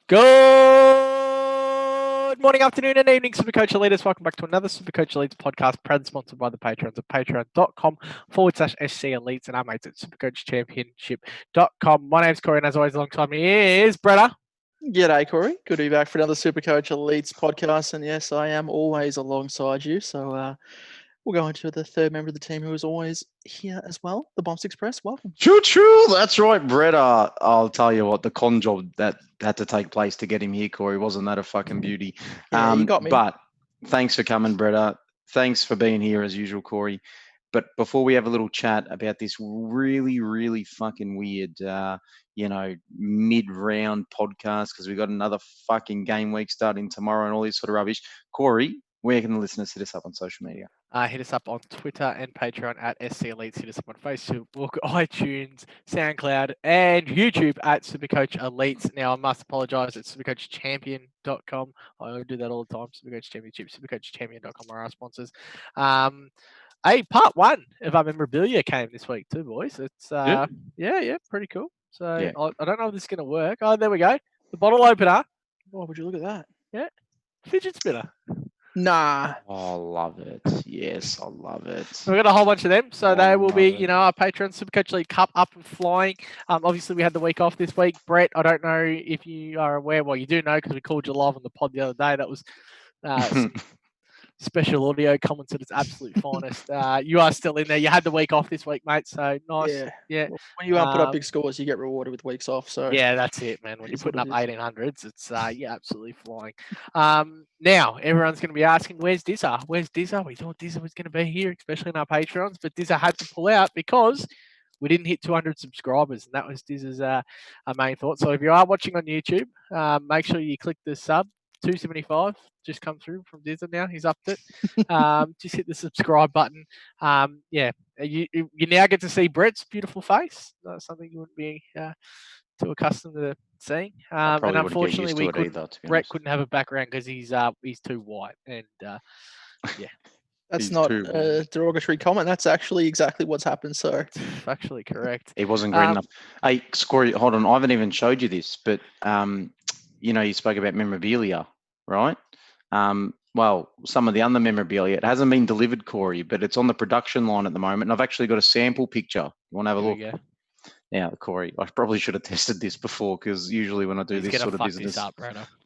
Good morning, afternoon, and evening, Supercoach Elites. Welcome back to another Supercoach Elites podcast, proudly sponsored by the patrons at patreon.com/SC Elites and our mates at supercoachchampionship.com. My name's Corey, and as always, alongside me is Bretta. G'day, Corey. Good to be back for another Supercoach Elites podcast. And yes, I am always alongside you. So we'll go into the third member of the team who is always here as well, the Bonfz Express. Welcome. Choo-choo. That's right, Brett. I'll tell you what, the con job that had to take place to get him here, Corey, wasn't that a fucking beauty? Yeah, you got me. But thanks for coming, Brett. Thanks for being here as usual, Corey. But before we have a little chat about this really, really fucking weird, mid-round podcast, because we've got another fucking game week starting tomorrow and all this sort of rubbish. Corey, where can the listeners hit us up on social media? Hit us up on Twitter and Patreon at SC Elites. Hit us up on Facebook, iTunes, SoundCloud, and YouTube at Supercoach Elites. Now, I must apologise. It's supercoachchampion.com. I do that all the time. Supercoach Championship, supercoachchampion.com are our sponsors. Part one of our memorabilia came this week too, boys. It's yeah, pretty cool. So yeah. I don't know if this is going to work. Oh, there we go. The bottle opener. Oh, would you look at that? Yeah, fidget spinner. Nah. Oh, I love it. Yes, I love it. We've got a whole bunch of them. So they will be, our Patreon Supercoach League Cup up and flying. Obviously, we had the week off this week. Brett, I don't know if you are aware. Well, you do know because we called you live on the pod the other day. That was special audio comments at its absolute finest. You are still in there. You had the week off this week, mate. So nice. Yeah. Well, when you put up big scores, you get rewarded with weeks off. So yeah, that's it, man. When you're putting up 1800s, it's absolutely flying. Now everyone's going to be asking, "Where's Dizza? Where's Dizza?" We thought Dizza was going to be here, especially in our Patrons, but Dizza had to pull out because we didn't hit 200 subscribers, and that was Dizza's main thought. So if you are watching on YouTube, make sure you click the sub. 275 just come through from Dizza now. He's upped it. Just hit the subscribe button. You now get to see Brett's beautiful face. That's something you wouldn't be too accustomed to seeing. And unfortunately, Brett couldn't have a background because he's too white. And yeah. That's not a derogatory comment. That's actually exactly what's happened. So it's actually correct. He wasn't green enough. Hey, Scory, hold on. I haven't even showed you this, but you spoke about memorabilia, right? Well, some of the other memorabilia, it hasn't been delivered, Corey, but it's on the production line at the moment. And I've actually got a sample picture. You want to have a look? Now, Corey, I probably should have tested this before because usually when I do this sort of business,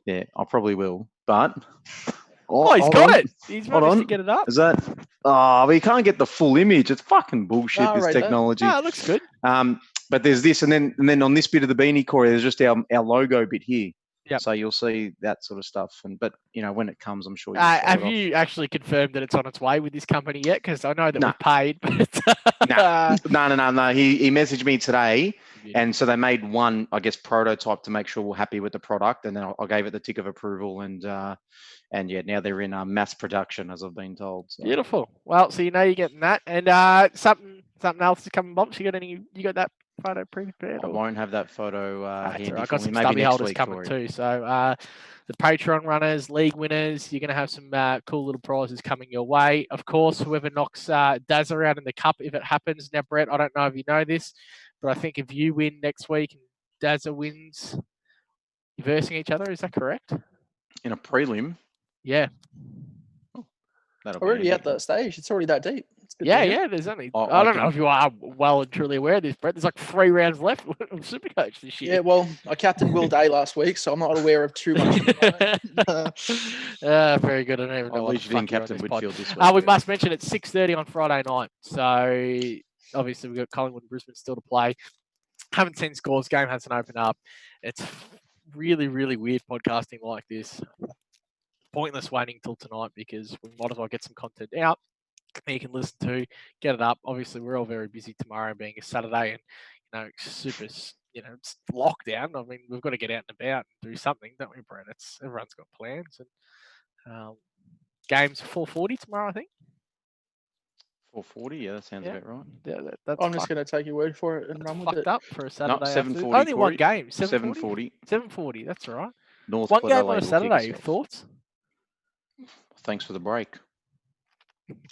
yeah, I probably will. But he's got it. He's managed to get it up. Is that? Oh, but you can't get the full image. It's fucking bullshit. This technology. No, it looks good. But there's this, and then on this bit of the beanie, Corey, there's just our logo bit here. Yep. So you'll see that sort of stuff. But when it comes, I'm sure. Have you actually confirmed that it's on its way with this company yet? Because I know that we've paid. But No. He messaged me today, and so they made one, I guess, prototype to make sure we're happy with the product, and then I gave it the tick of approval, and yeah, now they're in mass production, as I've been told. So. Beautiful. Well, so you're getting that, and something else is coming, Bumps. You got that photo pre-prepared? I won't have that photo handy. I've got some stubby holders coming too. So the Patreon runners, league winners, you're going to have some cool little prizes coming your way. Of course, whoever knocks Dazza out in the cup, if it happens. Now, Brett, I don't know if you know this, but I think if you win next week and Dazza wins, you're versing each other. Is that correct? In a prelim? Yeah. Already at that stage. It's already that deep. Yeah. There's only. I don't know if you are well and truly aware of this, Brett. There's like 3 rounds left of Supercoach this year. Yeah, well, I captained Will Day last week, so I'm not aware of too much. Very good. I don't even know what you didn't captain Whitfield this week. We must mention it's 6:30 on Friday night. So obviously we've got Collingwood and Brisbane still to play. Haven't seen scores. Game hasn't opened up. It's really, really weird podcasting like this. Pointless waiting till tonight because we might as well get some content out that you can listen to, get it up. Obviously, we're all very busy tomorrow being a Saturday and, super, it's lockdown. I mean, we've got to get out and about and do something, don't we, Brett? Everyone's got plans. And games 4:40 tomorrow, I think. 4:40, yeah, that sounds about right. Yeah, I'm just going to take your word for it and run with it. Fucked up for a Saturday. 7:40. Only one game. 7:40. 7:40. That's all right. North one game on a Saturday. Thoughts? Thanks for the break.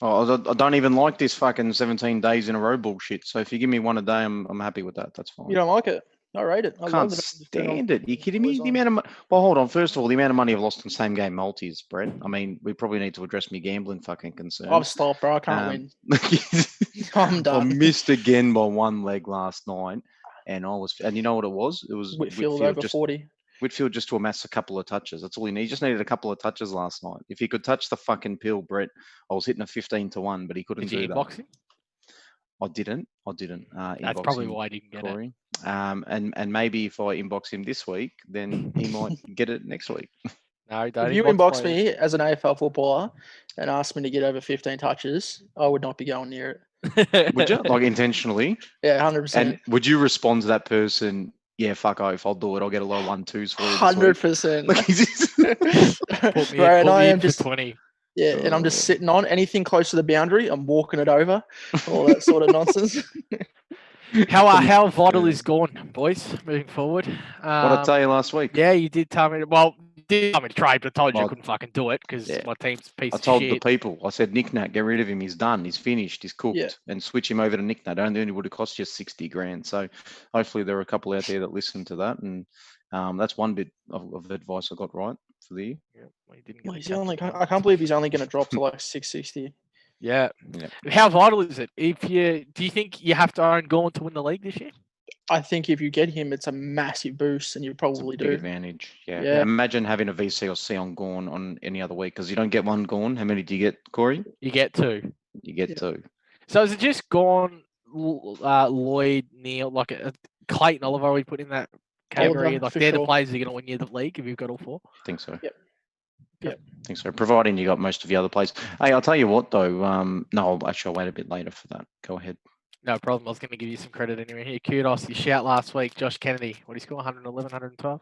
Oh, I don't even like this fucking 17 days in a row bullshit. So if you give me one a day, I'm happy with that. That's fine. You don't like it? I rate it. I Can't love it. stand it. You kidding me? The amount of well, hold on. First of all, the amount of money I've lost on same game multis, Brett. I mean, we probably need to address me gambling fucking concerns. I've stopped, bro. I can't win. I'm I done. missed again by one leg last night, and you know what it was? It was Whitfield over just 40. Whitfield just to amass a couple of touches. That's all he needed. He just needed a couple of touches last night. If he could touch the fucking pill, Brett, I was hitting a 15-1, but he couldn't do that. Inbox him? I didn't. That's probably why I didn't get Corey. And maybe if I inbox him this week, then he might get it next week. No, don't If you inbox inbox me as an AFL footballer and ask me to get over 15 touches, I would not be going near it. Would you? Like intentionally? Yeah, 100%. And would you respond to that person? Yeah, fuck off. I'll do it. I'll get a lot of 1-2s for you. 100%. Put me Right, in, and I am for just 20. Yeah, and I'm just sitting on anything close to the boundary. I'm walking it over, all that sort of nonsense. How vital is GAWN, boys, moving forward? What I tell you last week? Yeah, you did tell me. Well, you did tell me to trade, but I told you I Well, couldn't fucking do it because yeah. my team's a piece I of told shit. the people. I said, Nick Nat, get rid of him. He's done. He's finished. He's cooked. Yeah. And switch him over to Nick Nat. Only would have cost you 60 grand. So hopefully there are a couple out there that listen to that. And that's one bit of advice I got right for the year. Yeah, well, you didn't Well, get he's the only, captain I can't believe he's only going to drop to like 660. Yeah. Yeah. How vital is it? Do you think you have to own GAWN to win the league this year? I think if you get him, it's a massive boost, and you It's a probably big do. advantage. Yeah. Yeah. Imagine having a VC or C on GAWN on any other week because you don't get one GAWN. How many do you get, Corey? You get two. You get Yeah. two. So is it just GAWN, Lloyd, Neil, like Clayton, Oliver? We put in that category. Oliver, Like for they're the sure. players who are going to win you the league if you've got all four. I think so. Yep. I think so. Providing you got most of the other players. Hey, I'll tell you what though. No, actually, I'll wait a bit later for that. Go ahead. No problem. I was going to give you some credit anyway. Here, kudos. You shout last week, Josh Kennedy. What did he score? 111, 112?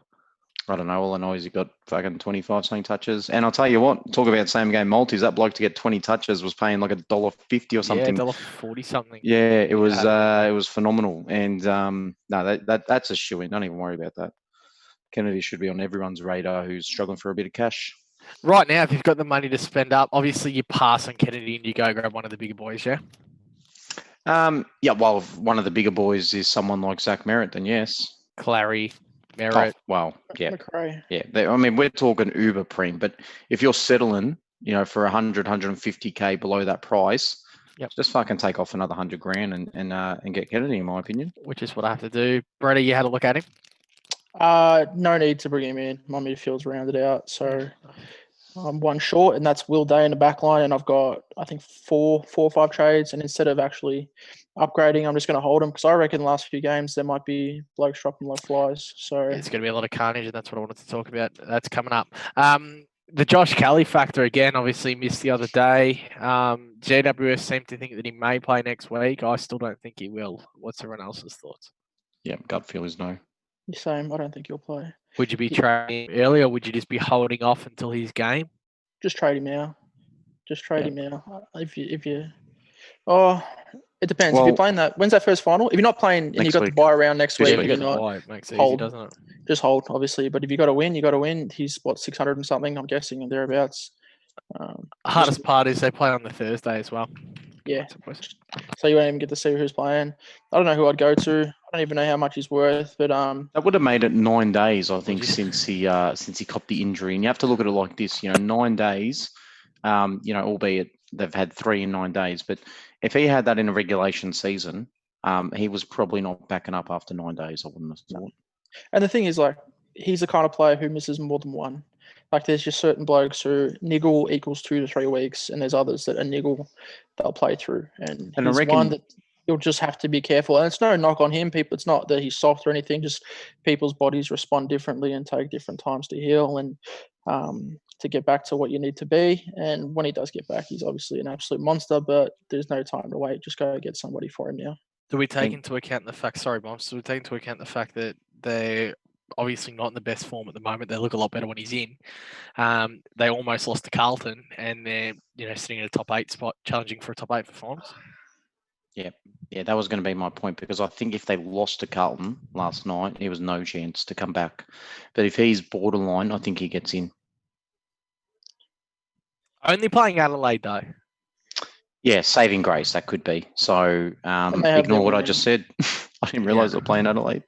I don't know. All I know is he got fucking 25 something touches. And I'll tell you what, talk about same game multis. That bloke to get 20 touches was paying like $1.50 or something. Yeah, $1.40 something. Yeah, it was phenomenal. And no, that's a shoo-in. Don't even worry about that. Kennedy should be on everyone's radar who's struggling for a bit of cash. Right now, if you've got the money to spend up, obviously you pass on Kennedy and you go grab one of the bigger boys, yeah? Yeah, well, if one of the bigger boys is someone like Zach Merritt, then yes. Clary, Merritt. Oh, well, yeah. McRae. Yeah, I mean, we're talking uber prem, but if you're settling, for 100, 150K below that price, just fucking take off another 100 grand and get Kennedy, in my opinion. Which is what I have to do. Brady, you had a look at him? No need to bring him in. My midfield's rounded out, so I'm one short, and that's Will Day in the back line, and I've got, I think, four or five trades, and instead of actually upgrading, I'm just going to hold them because I reckon the last few games there might be blokes dropping like flies. So it's going to be a lot of carnage, and that's what I wanted to talk about. That's coming up. The Josh Kelly factor, again, obviously missed the other day. GWS seem to think that he may play next week. I still don't think he will. What's everyone else's thoughts? Yeah, gut feel is no. the same. I don't think he'll play. Would you be trading him early, or would you just be holding off until his game? Just trade him now. Just trade him now. If you, it depends. Well, if you're playing that, when's that first final? If you're not playing and you've got the buy around next week, You you're got the not, buy, it makes it easy, hold. doesn't it? Just hold, obviously. But if you got to win, you got to win. He's 600 and something, I'm guessing, and thereabouts. Hardest part is they play on the Thursday as well. Yeah. So you won't even get to see who's playing. I don't know who I'd go to. I don't even know how much he's worth, but that would have made it 9 days, I think, since he copped the injury. And you have to look at it like this, 9 days. Albeit they've had 3 in 9 days, but if he had that in a regulation season, he was probably not backing up after 9 days. I wouldn't have thought. And the thing is, like, he's the kind of player who misses more than one. Like, there's just certain blokes who niggle equals 2 to 3 weeks, and there's others that are niggle they'll play through. And I he's reckon one that you'll just have to be careful. And it's no knock on him. People, it's not that he's soft or anything. Just people's bodies respond differently and take different times to heal and to get back to what you need to be. And when he does get back, he's obviously an absolute monster. But there's no time to wait. Just go get somebody for him now. Do we take into account the fact? Sorry, Bonfz. Do we take into account the fact that they're obviously not in the best form at the moment? They look a lot better when he's in. They almost lost to Carlton, and they're sitting in a top 8 spot, challenging for a top 8 for finals. Yeah, that was going to be my point, because I think if they lost to Carlton last night, there was no chance to come back. But if he's borderline, I think he gets in. Only playing Adelaide though. Yeah, saving grace, that could be. So ignore what I just said. I didn't realise they were playing Adelaide.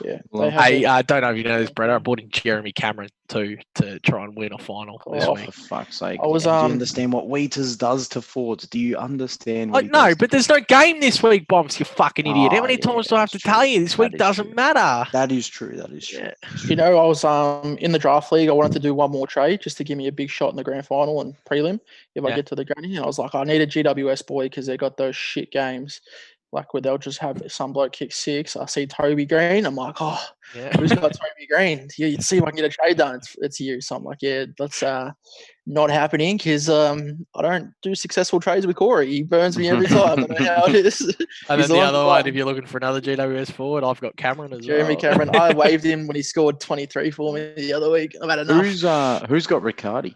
Yeah. Well, I don't know if you know this, Brett. I brought in Jeremy Cameron too to try and win a final this Oh, week. for fuck's sake. I was, Do you understand what Wheaters does to Fords? Do you understand what he No, does? but there's no game this week, Bonfz, you fucking idiot. How Oh, many yeah, times do I have to that's tell true. you? This That week is doesn't true. matter. That is true. That is true. Yeah. You know, I was in the draft league. I wanted to do one more trade just to give me a big shot in the grand final and prelim if I Yeah. get to the granny. And I was like, I need a GWS boy because they got those shit games, like where they'll just have some bloke kick 6. I see Toby Green. I'm like, oh, Yeah. who's got Toby Green? Yeah, you'd see if I can get a trade done. It's you. So I'm like, yeah, that's not happening because I don't do successful trades with Corey. He burns me every time. I don't know how it is. And He's then the lucky other one, guy. if you're looking for another GWS forward, I've got Cameron as Jeremy well. Cameron. I waived him when he scored 23 for me the other week. I've had enough. Who's got Riccardi?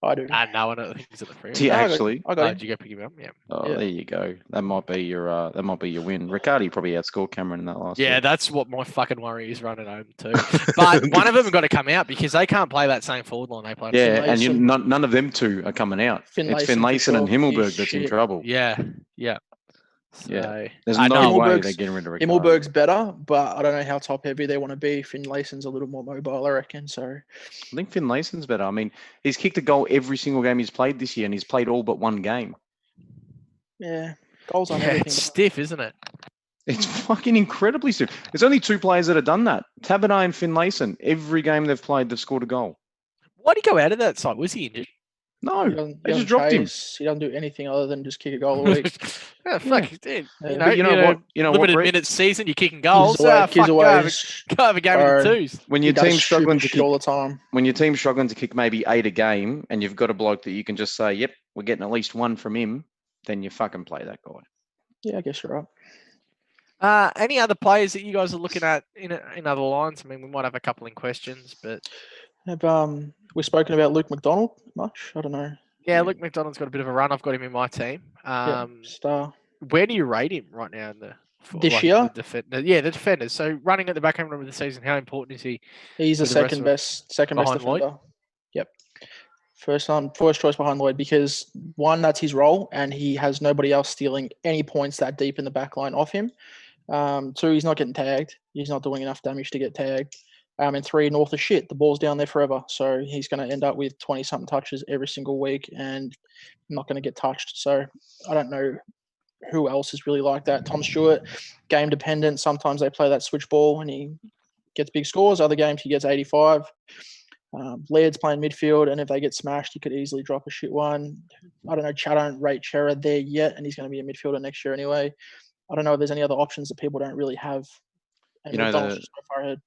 I do. No, I don't think he's at the free. Do you No, actually? I got him. Did you go pick him up? Yeah. Oh, Yeah. there you go. That might be your win. Riccardi probably outscored Cameron in that last. Yeah, week. that's what my fucking worry is running home too. But one of them have got to come out because they can't play that same forward line they played. Yeah, and Finlayson. none of them two are coming out. It's Finlayson for Finlayson and sure. Himmelberg He's that's in shit. trouble. Yeah. Yeah. So, There's I no know. way Himmelberg's- they're getting rid of Riccardi. Himmelberg's better, but I don't know how top heavy they want to be. Finlayson's a little more mobile, I reckon. So I think Finlayson's better. I mean, he's kicked a goal every single game he's played this year, and he's played all but one game. yeah, goals on Yeah, everything. it's stiff, isn't it? It's fucking incredibly stiff. There's only 2 players that have done that. Tabernet and Finlayson. Every game they've played, they've scored a goal. Why'd he go out of that side? Was he injured? No, He doesn't, they just dropped him. He doesn't do anything other than just kick a goal a week. Yeah, fuck, dude. Yeah. But you know what? You know what, limited Brett? minutes season, you're kicking goals. Gives away, Fuck, gives go away have his- go have a game Bro. of the twos. When he your does team's struggling stupid to shit kick, all the time. when your team's struggling to kick maybe 8 a game, and you've got a bloke that you can just say, "Yep, we're getting at least 1 from him," then you fucking play that guy. Yeah, I guess you're right. Any other players that you guys are looking at in other lines? I mean, we might have a couple in questions, but Have we spoken about Luke McDonald much? I don't know. yeah, Luke McDonald's got a bit of a run. I've got him in my team. Star. Where do you rate him right now in the This year? The defenders. So running at the back end of the season, how important is he? He's the for the rest second of best behind Lloyd? defender. Yep. First choice behind Lloyd because 1, that's his role, and he has nobody else stealing any points that deep in the back line off him. 2, he's not getting tagged. He's not doing enough damage to get tagged. And 3, North is shit. The ball's down there forever. So he's going to end up with 20-something touches every single week and not going to get touched. So I don't know who else is really like that. Tom Stewart, game dependent. Sometimes they play that switch ball and he gets big scores. Other games he gets 85. Laird's playing midfield, and if they get smashed, he could easily drop a shit one. I don't know. I don't rate Chera there yet, and he's going to be a midfielder next year anyway. I don't know if there's any other options that people don't really have. And You know, McDonald's just so far ahead.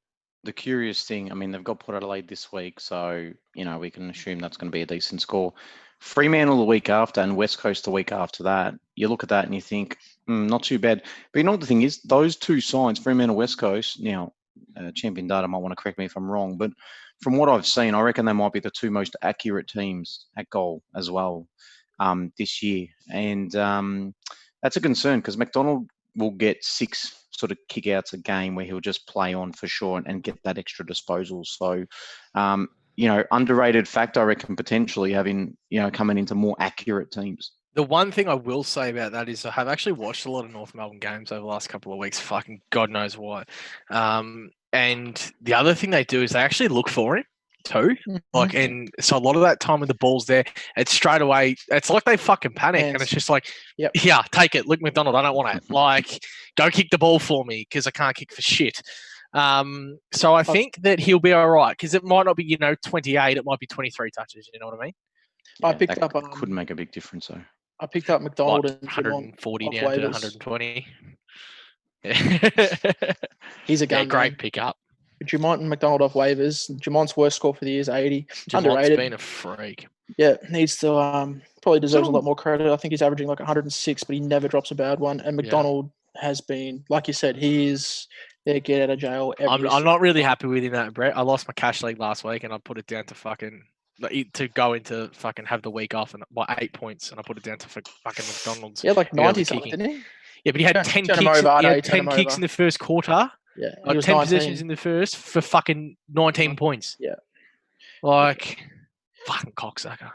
The curious thing, I mean, they've got Port Adelaide this week, so, we can assume that's going to be a decent score. Fremantle the week after and West Coast the week after that. You look at that and you think, not too bad. But you know what the thing is? Those 2 sides, Fremantle, West Coast, now, Champion Data might want to correct me if I'm wrong, but from what I've seen, I reckon they might be the 2 most accurate teams at goal as well this year. And that's a concern because McDonald will get 6 sort of kick-outs a game where he'll just play on for sure and get that extra disposal. So, underrated fact, I reckon, potentially having, coming into more accurate teams. The one thing I will say about that is I have actually watched a lot of North Melbourne games over the last couple of weeks. Fucking God knows why. And the other thing they do is they actually look for him too. And so a lot of that time when the ball's there, it's straight away. It's like they fucking panic, and it's just like, yeah, take it, Luke McDonald. I don't want it. Like, go kick the ball for me because I can't kick for shit. So I think that he'll be all right because it might not be 28, it might be 23 touches. You know what I mean? I picked up. Could make a big difference though. I picked up McDonald and 140 Dumont down off to waivers. 120. He's a gun. Great pickup. Dumont and McDonald off waivers. Dumont's worst score for the year is 80. Dumont's Underrated. been a freak. Yeah, needs to probably deserves a lot more credit. I think he's averaging like 106, but he never drops a bad one. And McDonald has been, like you said, he is their get out of jail. I'm not really happy with him, that Brett. I lost my cash league last week, and I put it down to have the week off and by 8 points, and I put it down to fucking McDonald's. Yeah, like 90 kicking. something, didn't he? Yeah, but he had 10 kicks. He had 10 kicks in the first quarter. Yeah, Like 10 possessions in the first for fucking 19 points. Yeah. Like, Fucking cocksucker.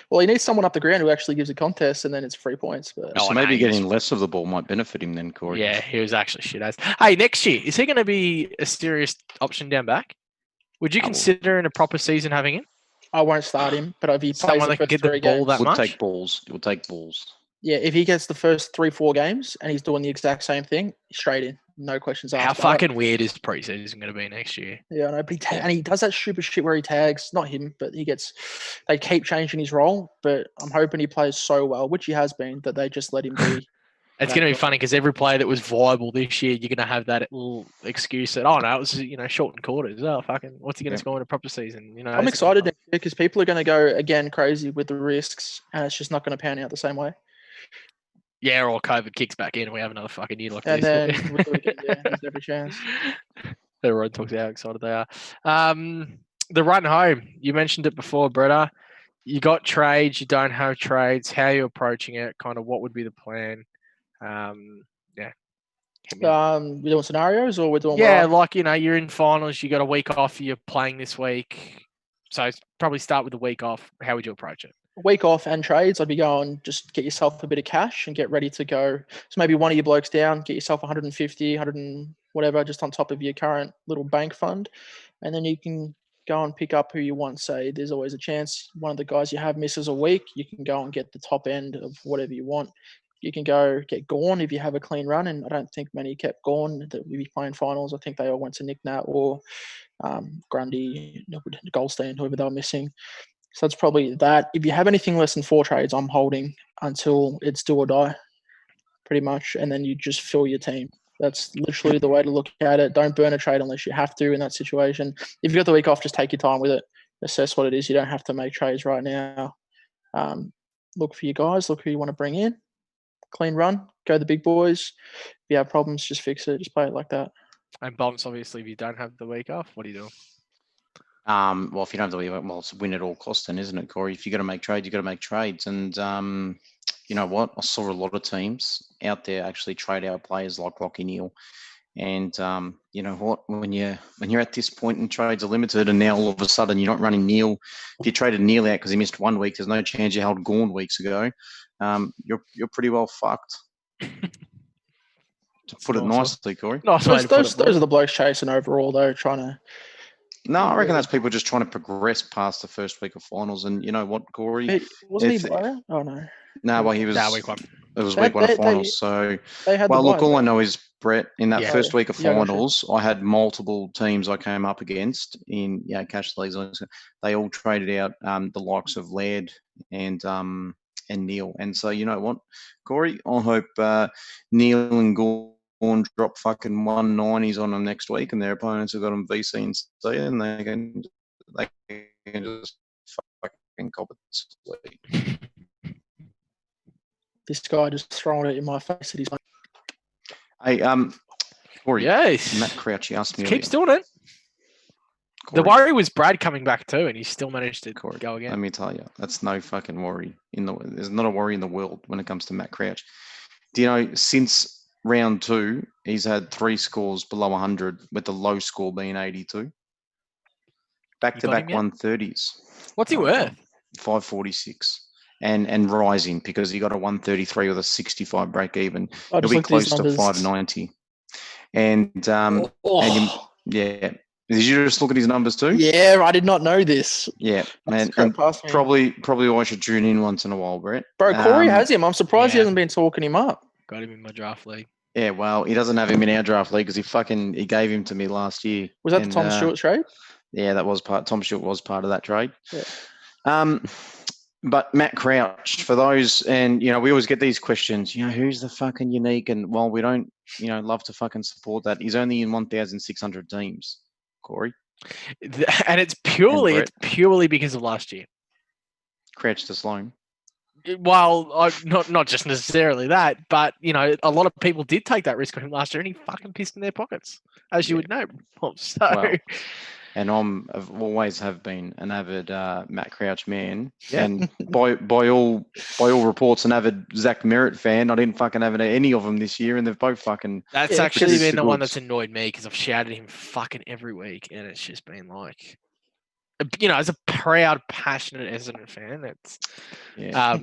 Well, he needs someone up the ground who actually gives a contest, and then it's 3 points. But Oh, So no, maybe he was- getting less of the ball might benefit him then, Corey. Yeah, he was actually shit as. Hey, next year, is he going to be a serious option down back? Would you No. consider in a proper season having him? I won't start him. But if he plays Someone the that can first get the 3 ball games, that It would much? take balls. It would take balls. yeah, if he gets the first 3-4 games and he's doing the exact same thing, straight in, no questions asked. How I don't- fucking weird is preseason going to be next year? Yeah, I know, but and he does that stupid shit where he tags, not him, but they keep changing his role, but I'm hoping he plays so well, which he has been, that they just let him be. It's that going to be guy. funny because every player that was viable this year, you're going to have that little excuse that, oh, no, it was, shortened quarters. Oh, fucking, what's he going to Yeah. score in a proper season? I'm excited because people are going to go again crazy with the risks, and it's just not going to pan out the same way. Yeah, or COVID kicks back in and we have another fucking year like And this. then we'll do it again, yeah, there's every chance. Everyone talks about how excited they are. The run home, you mentioned it before, Bretta. You got trades, you don't have trades. How are you approaching it? Kind of what would be the plan? Yeah. Hit me up. We're doing scenarios, or we're doing Yeah, what? like, you're in finals, you got a week off, you're playing this week. So probably start with the week off. How would you approach it? A week off and trades, I'd be going, just get yourself a bit of cash and get ready to go. So maybe one of your blokes down, get yourself 150, 100 and whatever, just on top of your current little bank fund. And then you can go and pick up who you want. Say there's always a chance one of the guys you have misses a week. You can go and get the top end of whatever you want. You can go get GAWN if you have a clean run. And I don't think many kept GAWN that we be playing finals. I think they all went to Nick Nat or Grundy, Goldstein, whoever they were missing. So it's probably that. If you have anything less than 4 trades, I'm holding until it's do or die, pretty much. And then you just fill your team. That's literally the way to look at it. Don't burn a trade unless you have to in that situation. If you've got the week off, just take your time with it. Assess what it is. You don't have to make trades right now. Look for your guys. Look who you want to bring in. Clean run. Go the big boys. If you have problems, just fix it. Just play it like that. And Bonfz, obviously, if you don't have the week off, what are you doing? Well, if you don't have to, well, it's win at all costs, then, isn't it, Corey? If you got to make trades, you got to make trades. And you know what? I saw a lot of teams out there actually trade out players like Rocky Neal. And you know what? When you're at this point and trades are limited, and now all of a sudden you're not running Neal. If you traded Neal out because he missed 1 week, there's no chance you held GAWN weeks ago. You're pretty well fucked. To put it nicely, Corey. Nice way to put it, Those are the blokes chasing overall, though, trying to. No, I reckon that's people just trying to progress past the first week of finals. And you know what, Corey? Wasn't he Blair? Oh, no. No, well, he was. week one. It was week one of finals. So, well, look, all I know is, Brett, in that first week of finals, I had multiple teams I came up against in cash leagues. They all traded out the likes of Laird and Neal. And so, you know what, Corey? I hope Neal and GAWN drop fucking 190s on them next week, and their opponents have got them VC and C, and they can just fucking cop it sweet. This guy just throwing it in my face that he's. Hey, Corey. Yes. Matt Crouch, he asked me. Keeps doing it. Corey, The worry was Brad coming back too, and he still managed to Corey, go again. Let me tell you, that's no fucking worry. There's not a worry in the world when it comes to Matt Crouch. Do you know, since round 2, he's had 3 scores below 100, with the low score being 82. Back-to-back 130s. What's he worth? 546. And rising, because he got a 133 with a 65 break even. I He'll just be looked at his close to numbers. 590. And did you just look at his numbers too? Yeah, I did not know this. Yeah, That's and past me. probably I should tune in once in a while, Brett. Bro, Corey has him. I'm surprised he yeah. hasn't been talking him up. Got him in my draft league. Yeah, well, he doesn't have him in our draft league because he gave him to me last year. Was that the Tom Stewart trade? Yeah, that was part. Tom Stewart was part of that trade. Yeah. But Matt Crouch, for those, and we always get these questions. Who's the fucking unique? And while we don't, love to fucking support that, he's only in 1,600 teams. Corey, and it's purely because of last year. Crouch to Sloan. Well, not just necessarily that, but a lot of people did take that risk on him last year, and he fucking pissed in their pockets, as you would know. So. Well, and I've always have been an avid Matt Crouch man, and by all reports, an avid Zach Merritt fan. I didn't fucking have any of them this year, and they've both fucking. That's actually been the one that's annoyed me because I've shouted him fucking every week, and it's just been like. as a proud, passionate Essendon fan, it's Yeah.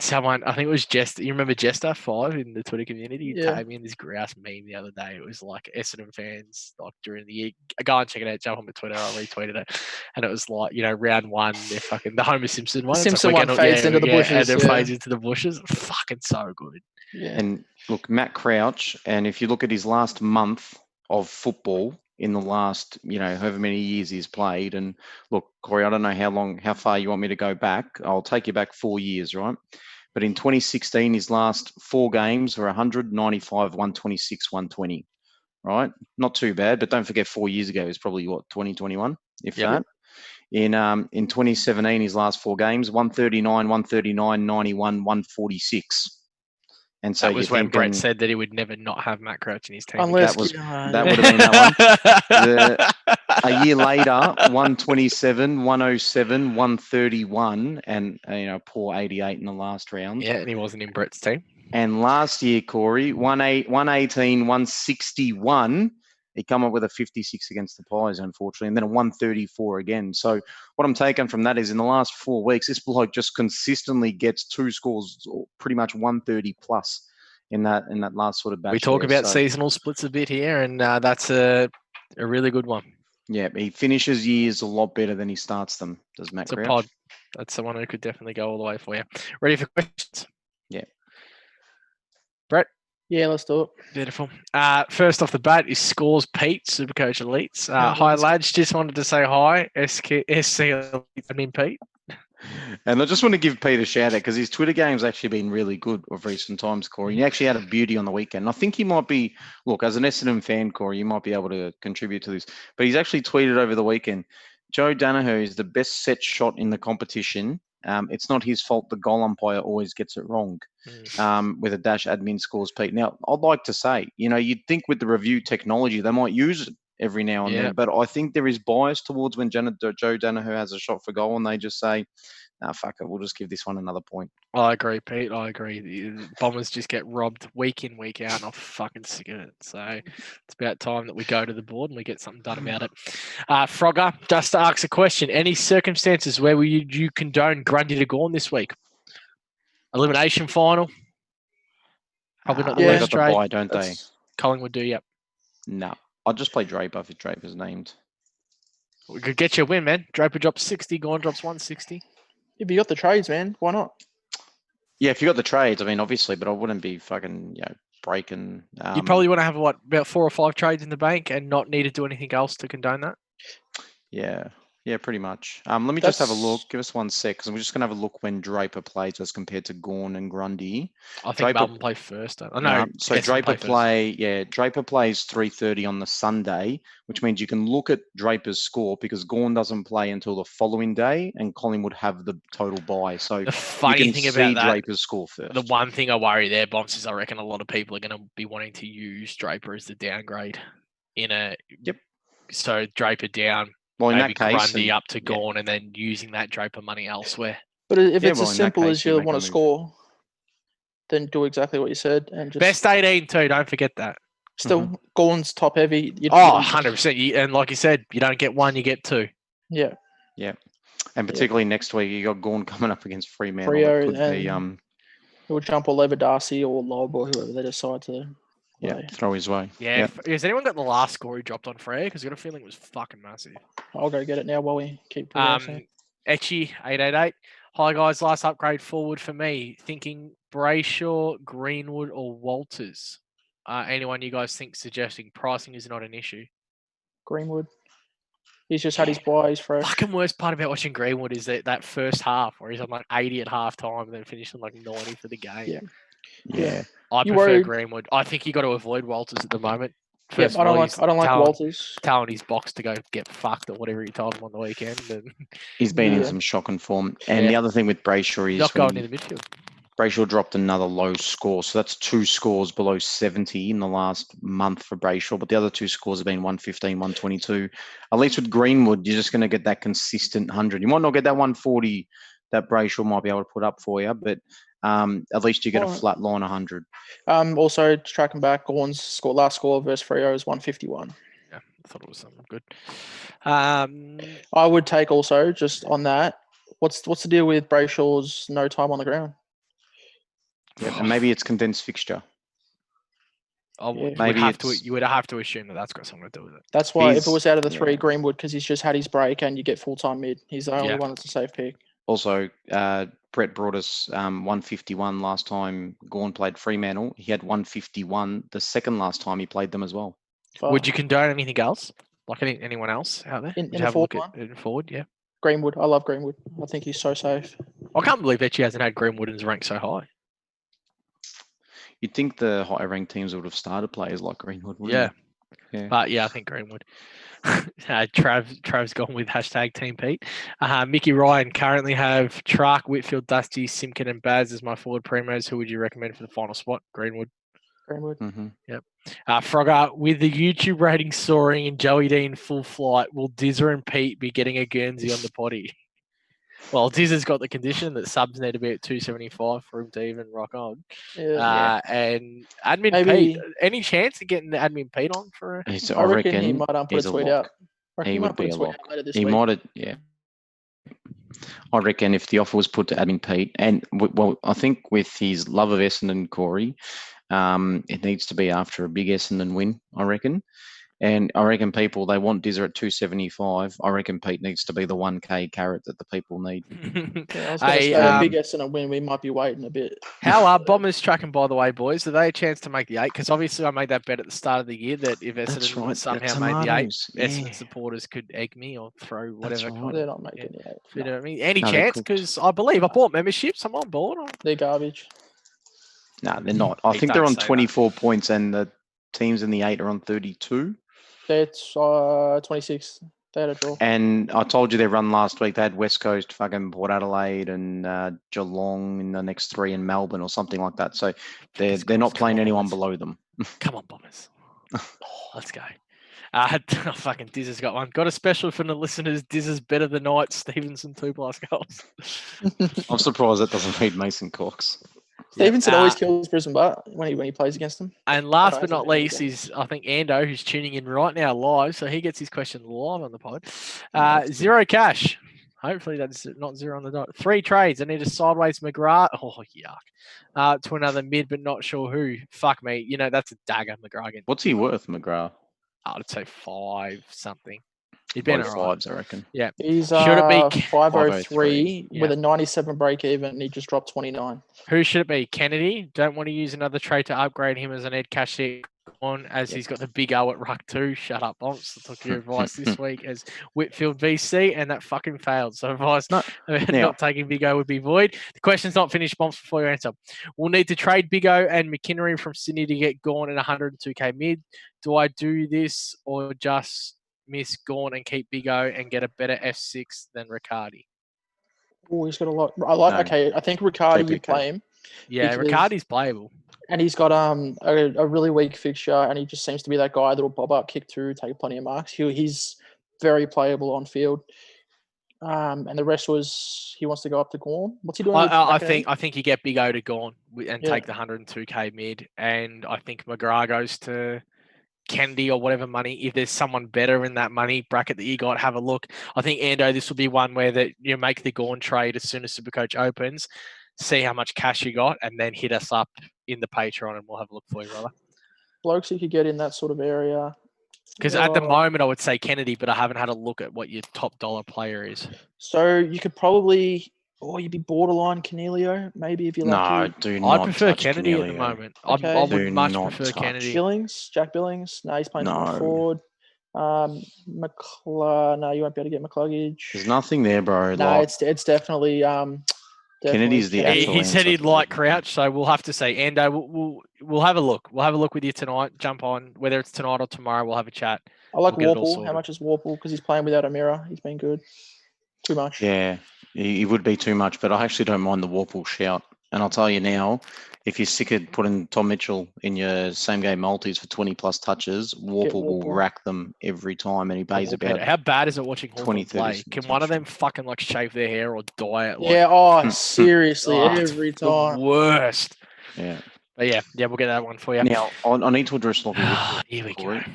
someone, I think it was Jester. You remember Jester5 in the Twitter community? He Yeah. tagged me in this grouse meme the other day. It was like Essendon fans, like during the year. Go and check it out. Jump on my Twitter. I retweeted it. And it was like, round one, they're fucking the Homer Simpson one. The It's Simpson like, one fades into the bushes. And then Yeah. fades into the bushes. Fucking so good. Yeah. And look, Matt Crouch, and if you look at his last month of football in the last, however many years he's played, and look, Corey, I don't know how far you want me to go back. I'll take you back 4 years, right? But in 2016, his last 4 games were 195, 126, 120, right? Not too bad, but don't forget 4 years ago is probably 2021, if Yep. that. In 2017, his last 4 games, 139, 139, 91, 146. And so That was you're when Brett thinking said that he would never not have Matt Crouch in his team. Unless that yeah. would have been that one. A year later, 127, 107, 131, and poor 88 in the last round. Yeah, and he wasn't in Brett's team. And last year, Corey, 118, 161. He come up with a 56 against the Pies, unfortunately, and then a 134 again. So what I'm taking from that is in the last 4 weeks, this bloke just consistently gets 2 scores, pretty much 130 plus in that last sort of batch. We talk there. about So, seasonal splits a bit here, and that's a really good one. yeah, he finishes years a lot better than he starts them, does Matt It's a Crouch. pod. That's someone who could definitely go all the way for you. Ready for questions? Yeah. Brett? Yeah, let's do it. Beautiful. First off the bat is Scores Pete, Supercoach Elites. Hi, let's- lads. Just wanted to say hi. SC Elites admin Pete. And I just want to give Pete a shout out because his Twitter game's actually been really good of recent times, Corey. He actually had a beauty on the weekend. I think he might be, look, as an Essendon fan, Corey, you might be able to contribute to this, but he's actually tweeted over the weekend, Joe Danaher is the best set shot in the competition. It's not his fault the goal umpire always gets it wrong. With a dash admin Scores Pete. Now, I'd like to say, you'd think with the review technology, they might use it every now and then, but I think there is bias towards when Joe Danaher has a shot for goal and they just say, nah, fuck it, we'll just give this one another point. I agree, Pete. I agree. The Bombers just get robbed week in, week out, and I'm fucking sick of it. So it's about time that we go to the board and we get something done about it. Frogger, just to ask a question. Any circumstances where you condone Grundy to Gawn this week? Elimination final? Probably not the they worst got the trade. bye, don't they? Collingwood do, yep. No. I'll just play Draper if Draper's named. We could get you a win, man. Draper drops 60, Gawn drops 160. If you got the trades, man, why not? Yeah, if you got the trades, I mean, obviously, but I wouldn't be fucking, breaking. You probably want to have, about 4 or 5 trades in the bank and not need to do anything else to condone that? Yeah, pretty much. Let me just have a look. Give us 1 sec, because we're just going to have a look when Draper plays as compared to Gawn and Grundy. I think Melbourne play first. So Draper Draper plays 3:30 on the Sunday, which means you can look at Draper's score because Gawn doesn't play until the following day, and Collingwood have the total bye. So the funny you can thing see about that, Draper's score first. the one thing I worry there, Bonfz, is I reckon a lot of people are going to be wanting to use Draper as the downgrade in a. Yep. So Draper down. Well, in maybe that case, Grundy up to Gawn and then using that Draper money elsewhere. But if it's in as that simple case, as you you make want a to move. score, then do exactly what you said and just Best 18 too, don't forget that. still Gawn's top heavy. 100%. And like you said, you don't get 1, you get 2. Yeah. And particularly next week, you got Gawn coming up against Fremantle. Freo It could be, and- He'll jump all over Darcy or Lob or whoever they decide to play. throw his way. Yeah. Has anyone got the last score he dropped on Freo? Because I got a feeling it was fucking massive. I'll go get it now while we keep progressing. Etchy 888. Hi guys, last upgrade forward for me. Thinking Brayshaw, Greenwood, or Walters. Anyone you guys think suggesting pricing is not an issue? Greenwood. He's just had his bye. He's fresh. Fucking worst part about watching Greenwood is that first half where he's on like 80 at half time and then finished on like 90 for the game. Yeah. I You prefer worried- Greenwood. I think you got to avoid Walters at the moment. Yep, First I of all, don't he's like telling- Walters. telling his box to go get fucked at whatever he told him on the weekend. And He's been in Yeah. some shocking form. And the other thing with Brayshaw is not going in the midfield. Brayshaw dropped another low score. So that's 2 scores below 70 in the last month for Brayshaw. But the other 2 scores have been 115, 122. At least with Greenwood, you're just going to get that consistent 100. You might not get that 140 that Brayshaw might be able to put up for you, but at least you get a flat line 100. Also, tracking back, Gawn's last score versus Freo is 151. Yeah, thought it was something good. I would take also just on that. What's the deal with Brayshaw's no time on the ground? Yeah, and maybe it's condensed fixture. I would, Yeah. you would have to assume that that's got something to do with it. That's why if it He's- was out of the three, yeah. Greenwood, because he's just had his break and you get full-time mid. He's the only Yeah. one that's a safe pick. Also, Brett brought us 151 last time Gawn played Fremantle. He had 151 the second last time he played them as well. Would you condone anything else? Like anyone else out there? In Would the you have a look forward at in forward? Yeah. Greenwood. I love Greenwood. I think he's so safe. I can't believe that she hasn't had Greenwood in his rank so high. You'd think the higher ranked teams would have started players like Greenwood, wouldn't Yeah. Yeah. But yeah, I think Greenwood. Trav's gone with hashtag Team Pete. Mickey Ryan currently have Truck, Whitfield, Dusty, Simkin, and Baz as my forward primos. Who would you recommend for the final spot? Greenwood. Greenwood. Frogger, with the YouTube rating soaring and Joey Dean full flight, will Dizzer and Pete be getting a Guernsey on the potty? Well, Dizzer's got the condition that subs need to be at 275 for him to even rock on. Yeah. And Admin Maybe- Pete, any chance of getting the Admin Pete on for a... He's, I reckon he might put he's a a tweet lock. out. I reckon He might would put be a a tweet lock. out later this He week. might have, yeah. I reckon if the offer was put to Admin Pete, and well, I think with his love of Essendon, Corey, it needs to be after a big Essendon win, I reckon. And I reckon people, they want Dizzer at 275. I reckon Pete needs to be the 1K carrot that the people need. Yeah, I was going to say, big Essendon win, we might be waiting a bit. How are Bombers tracking, by the way, boys? Are they a chance to make the 8? Because obviously I made that bet at the start of the year that if That's Essendon right. somehow the made the 8, tomatoes. Essendon supporters could egg me or throw That's whatever right. kind They're of... not making the 8. You know what I mean? Any No, they're chance? cooked. Because I believe I bought memberships. I'm on board. They're garbage. No, they're not. I Hey, think they're don't on say that. 24 points and the teams in the 8 are on 32. That's 26. They had a draw. And I told you their run last week. They had West Coast, fucking Port Adelaide, and Geelong in the next 3 in Melbourne or something like that. So they're not playing anyone below them. Come on, Bombers. Let's go. Fucking Dizz's got one. Got a special for the listeners. Dizz's better than Knights. Stevenson 2+ goals. I'm surprised that doesn't read Mason Cox. Stevenson always kills Brisbane, but when he plays against them. And last Okay, but not so there you least go. is, I think, Ando, who's tuning in right now live. So he gets his question live on the pod. That's Zero cash. Hopefully that's not zero on the dot. 3 trades. I need a sideways McGrath. Oh, yuck. To another mid, but not sure who. Fuck me. You know, that's a dagger, McGrath. What's he worth, McGrath? I'd say 5 something. He'd been Low all right. 5s, I reckon. Yeah. He's Should it be 503 Yeah. with a 97 break even, and he just dropped 29. Who should it be? Kennedy. Don't want to use another trade to upgrade him as an Ed Cash on, as he's got the big O at ruck too. Shut up, Bonfz. I took your advice this week as Whitfield VC, and that fucking failed. So advice not taking Big O would be void. The question's not finished, Bonfz, before you answer. We'll need to trade Big O and McInnery from Sydney to get Gawn at 102k mid. Do I do this or just miss Gawn and keep Big O and get a better F6 than Riccardi? Oh, he's got a lot. Okay, I think Riccardi, you play him. Yeah, Riccardi's playable. And he's got a really weak fixture, and he just seems to be that guy that will bob up, kick through, take plenty of marks. He's very playable on field. And the rest was he wants to go up to Gawn. What's he doing? I think you get Big O to Gawn and take the 102k mid, and I think McGrath goes to Kennedy or whatever money. If there's someone better in that money bracket that you got, have a look. I think Ando, this will be one where that you make the Gawn trade as soon as Supercoach opens, see how much cash you got, and then hit us up in the Patreon, and we'll have a look for you, brother. Blokes you could get in that sort of area. Because at the moment, I would say Kennedy, but I haven't had a look at what your top dollar player is. So you could probably, you'd be borderline Cornelio, maybe if you're lucky. No, do not. I prefer touch Kennedy Cornelio. at the moment. Okay. I would Do much not prefer touch. Kennedy. Jack Billings. No, he's playing No. forward. No, you won't be able to get McCluggage. There's nothing there, bro. No, Like, it's definitely Kennedy's the Kennedy. actual He said answer he'd for like me. Crouch, so we'll have to say, Ando, we'll have a look. We'll have a look with you tonight. Jump on, whether it's tonight or tomorrow. We'll have a chat. I like We'll get it all Warple. How sorted. much is Warple? Because he's playing without a mirror. He's been good. Too much. Yeah, he would be too much, but I actually don't mind the Warple shout. And I'll tell you now, if you're sick of putting Tom Mitchell in your same game multis for 20 plus touches, Warple will Warple. rack them every time, and he pays about How bad is it watching Hawthorn 20, 30 play? cents Can one of extra. them fucking like shave their hair or dye it? Like, Yeah. Seriously, it's every the time. worst. Yeah. But yeah, we'll get that one for you. Now, I need to address Lockie Here we go. Corey.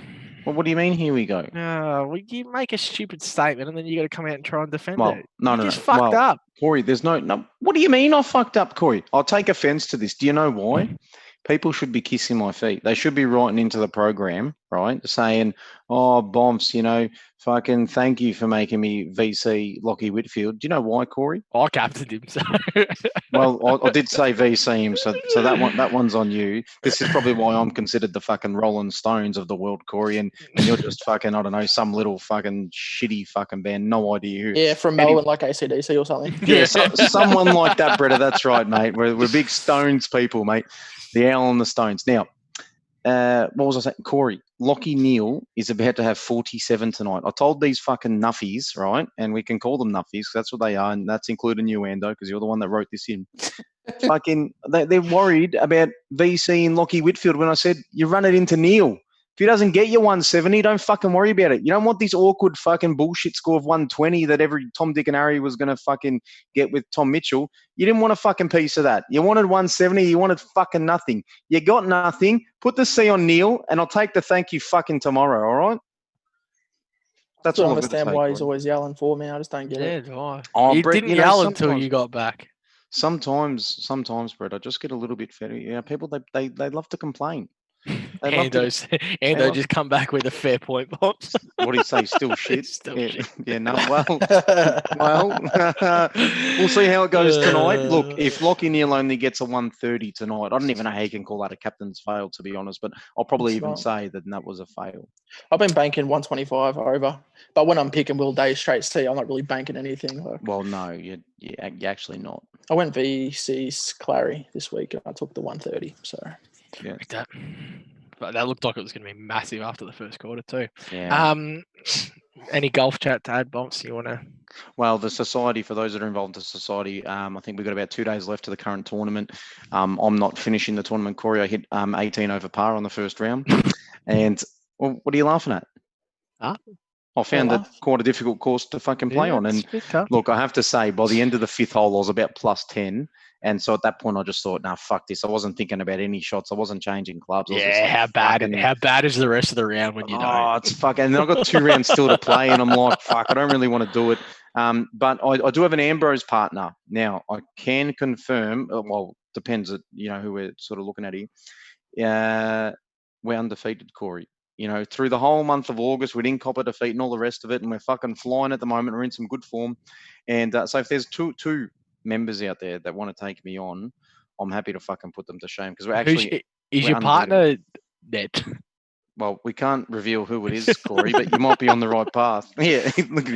Well, what do you mean? Here we go. Well, you make a stupid statement and then you got to come out and try and defend Well, it. no, You no, just no. fucked Well, up. Corey, there's no. What do you mean I fucked up, Corey? I'll take offence to this. Do you know why? People should be kissing my feet. They should be writing into the program, right, saying, "Oh, Bonfz, fucking thank you for making me VC Lockie Whitfield." Do you know why, Corey? I captained him, so. Well, I did say VC him, so that one's on you. This is probably why I'm considered the fucking Rolling Stones of the world, Corey, and you're just fucking, I don't know, some little fucking shitty fucking band, no idea who. Yeah, from Melbourne, like ACDC or something. Yeah, someone like that, Bretta. That's right, mate. We're big Stones people, mate. The Owl and the Stones. Now, what was I saying? Corey, Lockie Neal is about to have 47 tonight. I told these fucking nuffies, right? And we can call them nuffies because that's what they are, and that's including you, Ando, because you're the one that wrote this in. Fucking, they're worried about VC and Lockie Whitfield when I said, you run it into Neal. If he doesn't get you 170, don't fucking worry about it. You don't want this awkward fucking bullshit score of 120 that every Tom, Dick, and Harry was going to fucking get with Tom Mitchell. You didn't want a fucking piece of that. You wanted 170. You wanted fucking nothing. You got nothing. Put the C on Neal, and I'll take the thank you fucking tomorrow, all right? That's I all don't I'm going to understand say, why he's Corey. always yelling for me. I just don't get it. Yeah, Oh, you Brett, didn't yell until sometimes- you got back. Sometimes, Brett, I just get a little bit fed. People, they love to complain. They love to- Ando love- just come back with a fair point, Bonfz. What do you say? Still shit. Still yeah, shit. yeah, no. Well, we'll see how it goes tonight. Look, if Lockie Neal only gets a 130 tonight, I don't even know how you can call that a captain's fail, to be honest. But I'll probably It's even not. say that was a fail. I've been banking 125 over, but when I'm picking Will Day straight C, I'm not really banking anything. Like, Well, no, you're actually not. I went VC's Clary this week and I took the 130. So Yeah. But that looked like it was going to be massive after the first quarter too. Yeah. Any golf chat to add, Bonfz? You want to? Well, the society, for those that are involved in the society, I think we've got about 2 days left to the current tournament. I'm not finishing the tournament, Corey. I hit 18 over par on the first round. And well, what are you laughing at? Huh? I found it quite a difficult course to fucking play on. And look, I have to say, by the end of the fifth hole, I was about plus 10. And so at that point, I just thought, nah, fuck this. I wasn't thinking about any shots. I wasn't changing clubs. I was just like, how bad is the rest of the round when you don't? Oh, it's fucking. And then I've got 2 rounds still to play, and I'm like, fuck, I don't really want to do it. But I do have an Ambrose partner. Now, I can confirm, well, depends at, who we're sort of looking at here. We're undefeated, Corey. Through the whole month of August, we didn't cop a defeat and all the rest of it, and we're fucking flying at the moment. We're in some good form. And so if there's two members out there that want to take me on, I'm happy to fucking put them to shame, because we're actually... Is your partner Ned? Well, we can't reveal who it is, Corey, but you might be on the right path. Yeah. Look,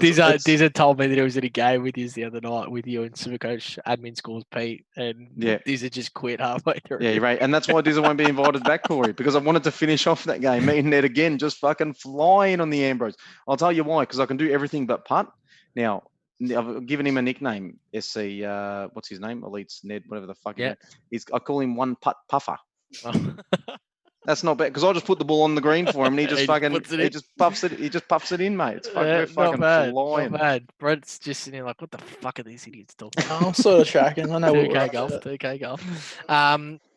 Dizza told me that he was at a game with you the other night with you and Supercoach admin scores Pete, and Dizza just quit halfway through. Yeah, you're right. And that's why Dizza won't be invited back, Corey, because I wanted to finish off that game. Me and Ned again, just fucking flying on the Ambrose. I'll tell you why, because I can do everything but putt. Now, I've given him a nickname, SC, what's his name? Elites Ned, whatever the fuck. Yeah. I call him One Putt Puffer. That's not bad, because I just put the ball on the green for him, and he just puffs it in, mate. It's fucking, fucking flying. Not bad. Brent's just sitting there like, what the fuck are these idiots talking about? I'm sort of tracking. I know 2K golf, 2K golf.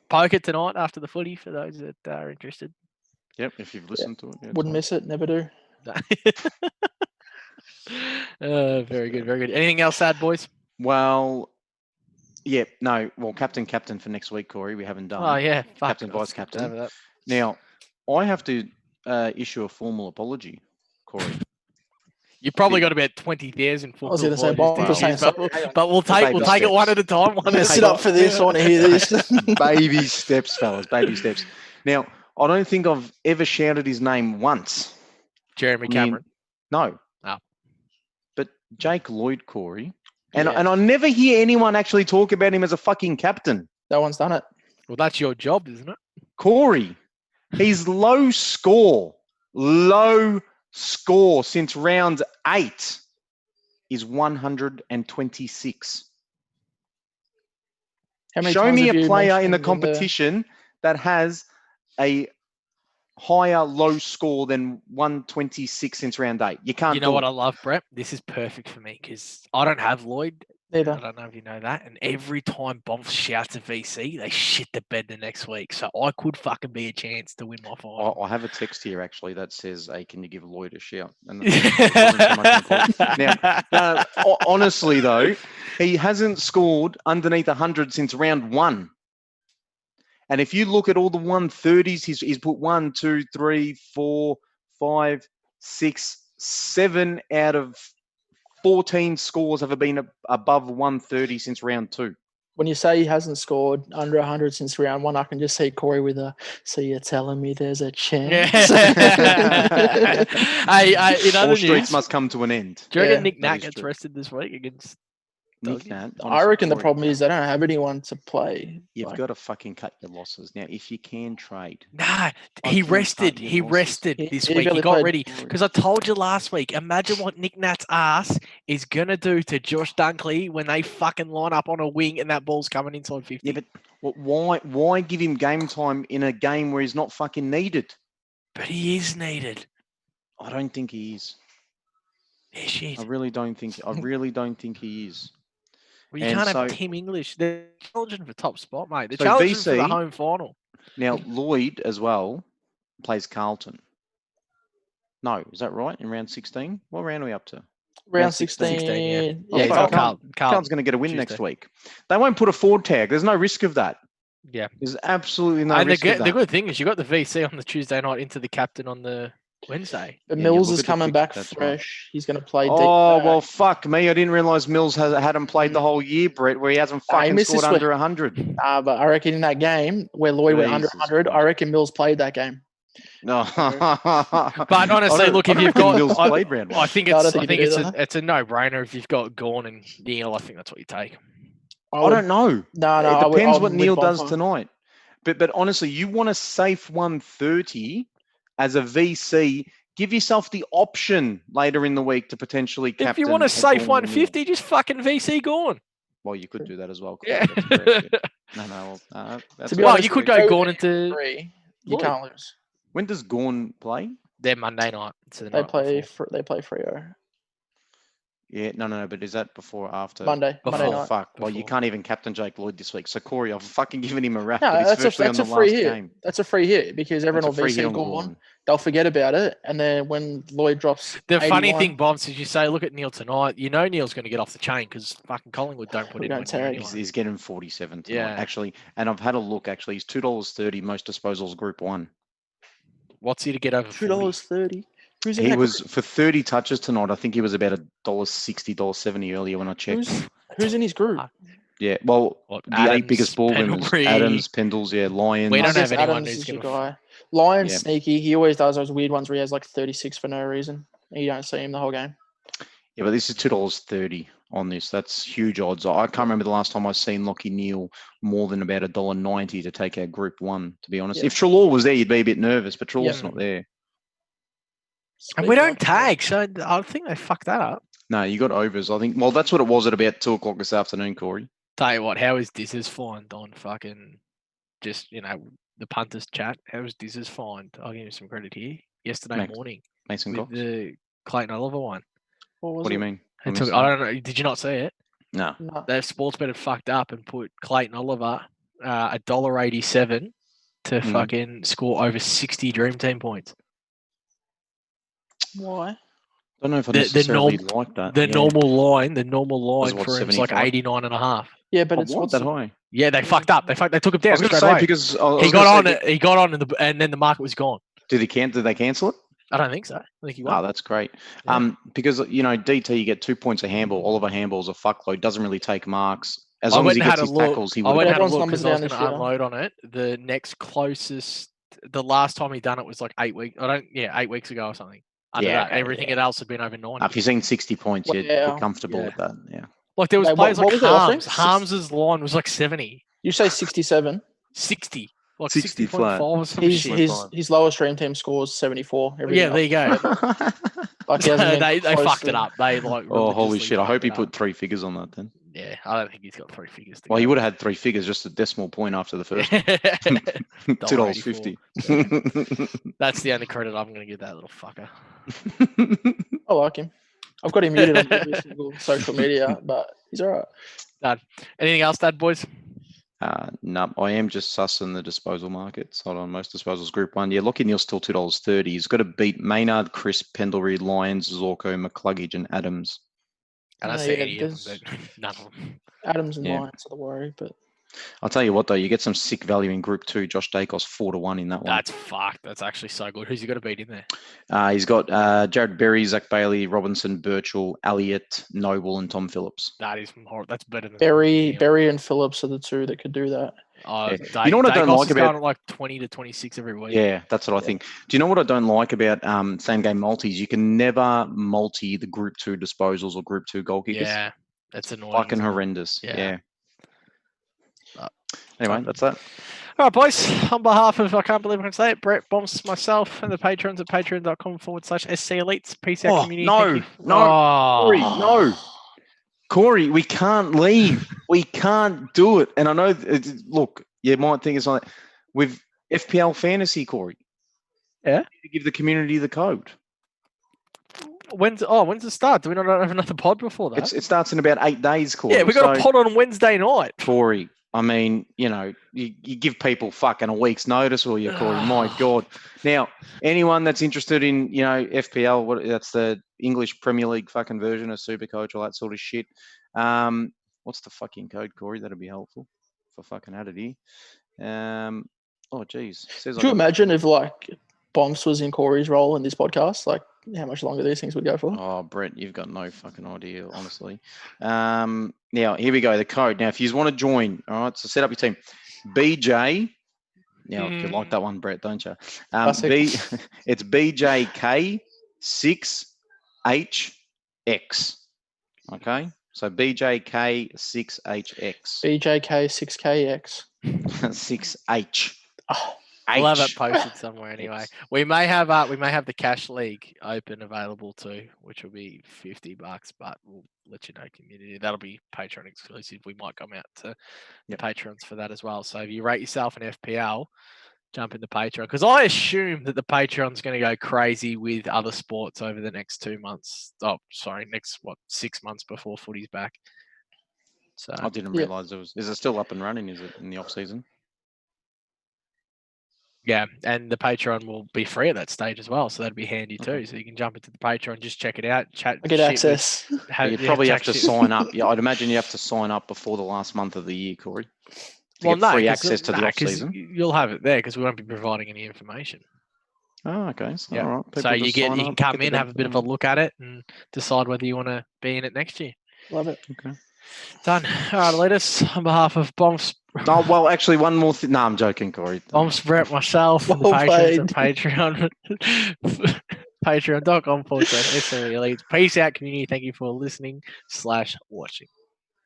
Poker tonight after the footy for those that are interested. Yep, if you've listened to it. Yeah, wouldn't miss it. Never do. Very good, very good. Anything else, sad boys? Well, yeah, no. Well, captain for next week, Corey. We haven't done. Oh yeah, captain, vice captain. Now, I have to issue a formal apology, Corey. You probably got about 20,000 formal apologies. I was going to say, but we'll take it one at a time. Sit up for this. I want to hear this. Baby steps, fellas. Baby steps. Now, I don't think I've ever shouted his name once. Jeremy Cameron. No. Oh. But Jake Lloyd, Corey. And I never hear anyone actually talk about him as a fucking captain. No one's done it. Well, that's your job, isn't it? Corey, his low score since round 8 is 126. Show me a player in the competition that has a higher low score than 126 since round 8. You can't. You know what I love, Brett? This is perfect for me because I don't have Lloyd, Neither. I don't know if you know that. And every time Bonfz shouts a VC, they shit the bed the next week. So I could fucking be a chance to win my final. I have a text here actually that says, "Hey, can you give Lloyd a shout?" And it wasn't so much important. Now, honestly though, he hasn't scored underneath 100 since round 1. And if you look at all the 130s, he's put 1, 2, 3, 4, 5, 6, 7 out of 14 scores have been above 130 since round 2. When you say he hasn't scored under 100 since round 1, I can just see Corey with a, so you're telling me there's a chance? Hey, in other All streets news, must come to an end. do you reckon Yeah, Nick that Nat is gets true. rested this week against Nick Doggy? Nat, I honestly, reckon the Corey, problem is they don't have anyone to play. You've Like, got to fucking cut your losses. Now, if you can trade, Nah, he fucking rested. cut your He losses. rested He- this he week. He barely got played. ready. Because I told you last week, imagine what Nick Nat's ass is going to do to Josh Dunkley when they fucking line up on a wing and that ball's coming inside 50. Yeah, but why give him game time in a game where he's not fucking needed? But he is needed. I don't think he is. Yeah, shit. I really don't think he is. Well, you and can't so- have Team English. They're challenging for top spot, mate. They're So challenging for the VC home final. Now, Lloyd as well plays Carlton. No, is that right? In round 16? What round are we up to? round 16, 16. yeah. Yeah, Oh, Yeah, he's fuck, got Carlton. Carlton's going to get a win Tuesday. next week. They won't put a forward tag. There's no risk of that. Yeah. There's absolutely no And risk of the that. good thing is you got the VC on the Tuesday night into the captain on the Wednesday. But Yeah, you Mills look is at the coming fix- back that's right. fresh. He's going to play deep. Oh, well, fuck me. I didn't realise Mills hadn't played the Mm. whole year, Brett, where he hasn't Nah, he fucking missed scored this week. under 100. But I reckon in that game where Lloyd went under Jesus 100, I Christ. reckon Mills played that game. No. But honestly, look, if I don't you've think got, Mills I, played round I one. think No, I it's, don't I think he think did it's either. it's a no-brainer if you've got Gawn and Neil. I think that's what you take. I don't know. No, It depends I what would Neil with does Bonfz. tonight. But honestly, you want a safe 130 as a VC. Give yourself the option later in the week to potentially captain. If you want a safe Gawn or Neil. 150, just fucking VC Gawn. Well, you could do that as well. Yeah. Corey, that's correct, yeah. No, that's To be Well, honest, you could if go you Gawn into. 3, you Lloyd. can't lose. When does Gawn play? They're Monday night. So the They night play before. they play Freo Yeah, no. But is that before or after? Monday Before. Monday Oh, night. fuck. Well, you Before. can't even captain Jake Lloyd this week. So, Corey, I've fucking given him a rap, No, but he's that's virtually a on the free last hit. game. That's a free hit because everyone That's will a free hit VC on Gawn. Gawn. They'll forget about it, and then when Lloyd drops, The funny 81, thing, Bonfz, is you say, look at Neil tonight. You know Neil's going to get off the chain because fucking Collingwood don't put We're anyone going near tag. anyone. He's getting 47 tonight, Yeah. actually. And I've had a look, actually. He's $2.30, most disposals, Group 1. What's he to get over 40? $2.30. Who's in He that was, for 30 touches tonight, I think he was about $1.60, $1.70 earlier when I checked. Who's in his group? Yeah, well, What, the 8 Adams, biggest ball winners, Pendlebury? Adams, Pendles, yeah, Lions. We I don't guess have anyone Adams who's is your gonna guy. Lyon's Yeah. sneaky. He always does those weird ones where he has like 36 for no reason. You don't see him the whole game. Yeah, but this is $2.30 on this. That's huge odds. I can't remember the last time I've seen Lockie Neal more than about $1.90 to take out Group 1, to be honest. Yeah. If Treloar was there, you'd be a bit nervous, but Treloar's Yeah. not there. And we Speaking don't of- tag, so I think they fucked that up. No, you got overs. I think, well, that's what it was at about 2 o'clock this afternoon, Corey. Tell you what, how is Dizz's find on fucking just, the punters chat? How is Dizz's find? I'll give him some credit here. Yesterday Max, morning Mason with Cox? the Clayton Oliver one. What What do you mean? I don't know. Did you not see it? No. No. Their Sportsbet had fucked up and put Clayton Oliver $1.87 to Mhm. fucking score over 60 Dream Team points. Why? I don't know if I The necessarily like that. The yeah. normal line Was what, for him is like 75? 89.5. Yeah, but Oh, it's what? what's That high? Yeah, they fucked up. They took him I down was going to straight say away. because I was He gonna got on say, it. He got on, and then the market was gone. Did they cancel it? I don't think so. I think he Oh, won. that's great. Yeah. Because DT, you get 2 points a handball. Oliver handball's a fuckload. Doesn't really take marks. As I long as went he and had gets a his look. tackles, he I would. went and had a Everyone's look numbers because I was down going to this year. unload on it. The next closest, the last time he done it was like 8 weeks. 8 weeks ago or something. Under Yeah, that, okay, everything else had been over 90. If you're seeing 60 points, you're Wow. comfortable Yeah. with that. Yeah. Like there was Wait, players what like was the offering? Harms. Harms's line was like 70, You say 67. 60, like 60 60.5 flat. or some His shit. his lowest Dream Team scores 74. Yeah, there you go. Like he hasn't been they close fucked to it up. They like. Oh, holy religiously shit. I fucked hope he it put up. 3 figures on that then. Yeah, I don't think he's got 3 figures. Well, he would have had 3 figures, just a decimal point after the first one. $2.50. That's the only credit I'm going to give that little fucker. I like him. I've got him muted on every single social media, but he's all right. Anything else, Dad, boys? No, I am just sussing the disposal markets. Hold on, most disposals Group 1. Yeah, Lockie Neal's still $2.30. He's got to beat Maynard, Chris, Pendlebury, Lyons, Zorko, McCluggage, and Adams. And I No, see yeah, any of them, there's- but none of them. Adams and Yeah. Lyons are the worry, but I'll tell you what, though, you get some sick value in Group 2. Josh Dacos 4-1 in that one. That's fucked. That's actually so good. Who's he got to beat in there? He's got Jared Berry, Zach Bailey, Robinson, Birchall, Elliott, Noble, and Tom Phillips. That is horrible. That's better than Berry Neal. and Phillips are the two that could do that. Oh, Yeah. You know what I don't Dacos like is about- going at like 20 to 26 every week. Yeah, that's what I think. Do you know what I don't like about same game multis? You can never multi the Group 2 disposals or Group 2 goal kickers. Yeah, that's annoying. Fucking isn't it? horrendous. Yeah. Yeah. But- Anyway, that's that. All right, boys. On behalf of, I can't believe I can say it, Brett, Bonfz, myself, and the patrons at patreon.com/SC Elites. Peace out, Oh, community. no, Thank you. no, Oh. Corey, no. Corey, we can't leave. We can't do it. And I know, look, you might think it's like with FPL Fantasy, Corey. Yeah? You need to give the community the code. When's it start? Do we not have another pod before that? It starts in about 8 days, Corey. Yeah, we got a So, pod on Wednesday night. Corey, I mean, you give people fucking a week's notice, will you, Corey? My God. Now, anyone that's interested in, FPL, that's the English Premier League fucking version of Supercoach, all that sort of shit. What's the fucking code, Corey? That'd be helpful if I fucking had it here. Oh, geez. Could you imagine if like Bonfz was in Corey's role in this podcast? Like how much longer these things would go for? Oh, Brett, you've got no fucking idea, honestly. Now, here we go. The code. Now, if you want to join, all right, so set up your team. BJ. Now, you like that one, Brett, don't you? It's BJK6HX. Okay? So BJK6HX. BJK6KX. 6H. Oh, We'll have it posted somewhere anyway. We may have the cash league open available too, which will be $50, but we'll let you know, community. That'll be Patreon exclusive. We might come out to the patrons for that as well. So if you rate yourself an FPL, jump in the Patreon, because I assume that the Patreon's going to go crazy with other sports over the next 2 months. Oh, sorry, next 6 months before footy's back. So I didn't realise is it still up and running? Is it in the off season? yeah, and the Patreon will be free at that stage as well, so that'd be handy too. So you can jump into the Patreon, just check it out, chat, I get access. You probably have to sign up. Yeah, I'd imagine you have to sign up before the last month of the year, Corey. To get free access to the off season. You'll have it there because we won't be providing any information. Oh, okay. So, Yeah. all right. So People you just sign can up, come get the in, have a bit of a benefit. look at it, and decide whether you want to be in it next year. Love it. Okay. Done. All right, Elites, on behalf of Bonfz, Oh, well, actually, one more thing. No, I'm joking, Corey. Bonfz, Brett, myself, and the Well patrons at Patreon. Patreon.com/SCE Elites. Peace out, community. Thank you for listening/watching.